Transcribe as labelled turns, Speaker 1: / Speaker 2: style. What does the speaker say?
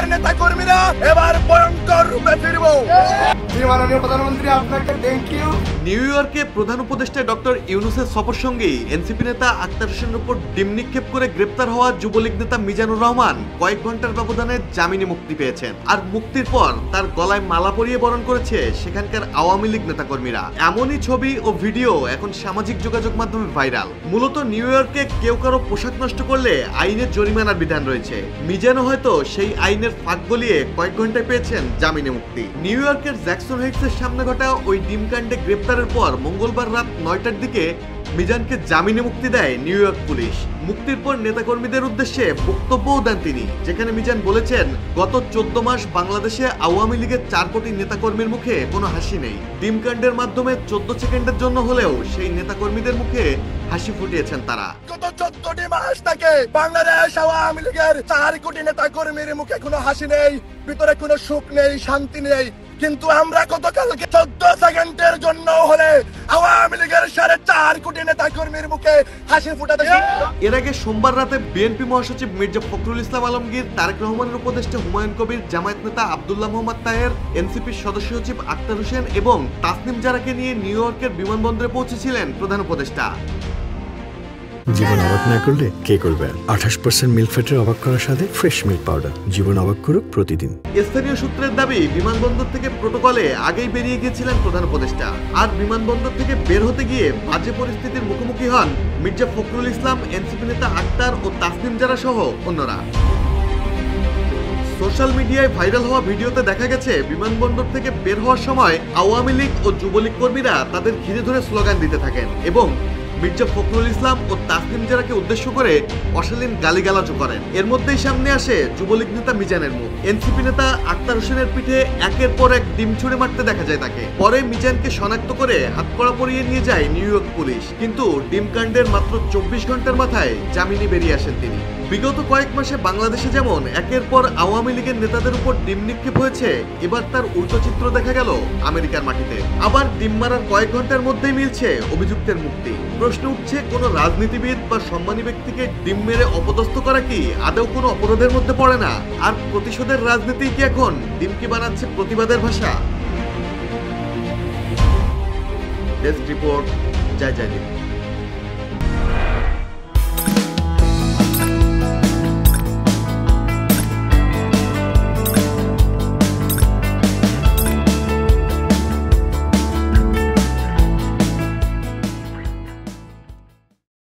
Speaker 1: লীগের নেতা কর্মীরা এবার ভয়ঙ্কর রূপে ফিরব। মাননীয় প্রধানমন্ত্রী, আপনাকে থ্যাংক ইউ।
Speaker 2: নিউ ইয়র্কে প্রধান উপদেষ্টা ডক্টর ইউনূসের সফর সঙ্গী এনসিপি নেতা আক্তার হোসেনের উপর ডিম নিক্ষেপ করে গ্রেপ্তার হওয়া যুবলীগ নেতা মিজানুর রহমান কয়েক ঘন্টার ব্যবধানে জামিনে মুক্তি পেয়েছেন। আর মুক্তির পর তার গলায় মালা পরিয়ে বরণ করেছে সেখানকার আওয়ামী লীগ নেতাকর্মীরা। এমনই ছবি ও ভিডিও এখন সামাজিক যোগাযোগ মাধ্যমে ভাইরাল। মূলত নিউ ইয়র্কে কেউ কারো পোশাক নষ্ট করলে আইনের জরিমানার বিধান রয়েছে। মিজানও হয়তো সেই আইনের ফাঁক গলিয়ে কয়েক ঘন্টায় পেয়েছেন জামিনে মুক্তি। নিউ ইয়র্কের জ্যাকসন হাইটসের সামনে ঘটা ওই ডিমকাণ্ডে গ্রেপ্তারের পর মঙ্গলবার রাত 9টার দিকে মিজানকে জামিনে মুক্তি দেয় নিউ ইয়র্ক পুলিশ। মুক্তির পর নেতাকর্মীদের উদ্দেশ্যে বক্তব্যও দেন তিনি, যেখানে মিজান বলেছেন, গত 14 মাস বাংলাদেশে আওয়ামী লীগের 4 কোটি নেতাকর্মীর মুখে কোনো হাসি নেই। ডিমকাণ্ডের মাধ্যমে 14 সেকেন্ডের জন্য হলেও সেই নেতাকর্মীদের মুখে হাসি ফুটিয়েছেন তারা।
Speaker 1: গত 14টি মাস থেকে বাংলাদেশ আওয়ামী লীগের 4 কোটি নেতাকর্মীর মুখে কোনো হাসি নেই, ভিতরে কোনো সুখ নেই, শান্তি নেই। কিন্তু আমরা গতকালকে 14 সেকেন্ডের জন্য হলে আওয়ামী লীগের 4.5 কোটি নেতাকর্মীর মুখে হাসি ফুটাতে।
Speaker 2: এর আগে সোমবার রাতে বিএনপি মহাসচিব মির্জা ফখরুল ইসলাম আলমগীর, তারেক রহমানের উপদেষ্টা হুমায়ুন কবির, জামায়াত নেতা আব্দুল্লাহ মোহাম্মদ তাহের, এনসিপির সদস্য সচিব আক্তার হোসেন এবং তাসনিম জারাকে নিয়ে নিউ ইয়র্কের বিমানবন্দরে পৌঁছেছিলেন প্রধান উপদেষ্টা।
Speaker 3: জীবন অবাক না করলে কে করবে? 28% মিল্ক ফ্যাটের অবাক করার সাথে ফ্রেশ মিল্ক পাউডার। জীবন অবাক করুক প্রতিদিন।
Speaker 2: স্থানীয় সূত্রের দাবি, বিমানবন্দর থেকে প্রোটোকলে আগেই বেরিয়ে গিয়েছিলেন প্রধান উপদেষ্টা। আর বিমানবন্দর থেকে বের হতে গিয়ে বাজে পরিস্থিতির মুখোমুখি হন মির্জা ফখরুল ইসলাম, এনসিপি নেতা আক্তার ও তাসনিম জারা সহ অন্যরা। সোশ্যাল মিডিয়ায় ভাইরাল হওয়া ভিডিওতে দেখা গেছে, বিমানবন্দর থেকে বের হওয়ার সময় আওয়ামী লীগ ও যুবলীগ কর্মীরা তাদের ঘিরে ধরে স্লোগান দিতে থাকেন এবং মির্জা ফখরুল ইসলাম ও তাসনিম জারাকে উদ্দেশ্য করে অশালীন গালিগালাজও করেন। এর মধ্যেই সামনে আসে যুবলীগ নেতা মিজানের মুখ। এনসিপি নেতা আক্তার হোসেনের পিঠে একের পর এক ডিম ছুঁড়ে মারতে দেখা যায় তাকে। পরে মিজানকে শনাক্ত করে হাতকড়া পরিয়ে নিয়ে যায় নিউ ইয়র্ক পুলিশ। কিন্তু ডিমকাণ্ডের মাত্র 24 ঘন্টার মাথায় জামিনে বেরিয়ে আসেন তিনি। বিগত কয়েক মাসে বাংলাদেশে যেমন একের পর আওয়ামী লীগের নেতাদের উপর ডিম নিক্ষেপ হয়েছে, এবার তার উল্টো চিত্র দেখা গেল আমেরিকার মাটিতে। আবার ডিম মারার কয়েক ঘন্টার মধ্যেই মিলছে অভিযুক্তের মুক্তি। প্রশ্ন উঠছে, কোনো রাজনীতিবিদ বা সম্মানী ব্যক্তিকে ডিম মেরে অপদস্থ করা কি আদৌ কোনো অপরাধের মধ্যে পড়ে না? আর প্রতিশোধের রাজনীতি কি এখন ডিমকে বানাচ্ছে প্রতিবাদের ভাষা? ডেস্ক রিপোর্ট, জয় জয়।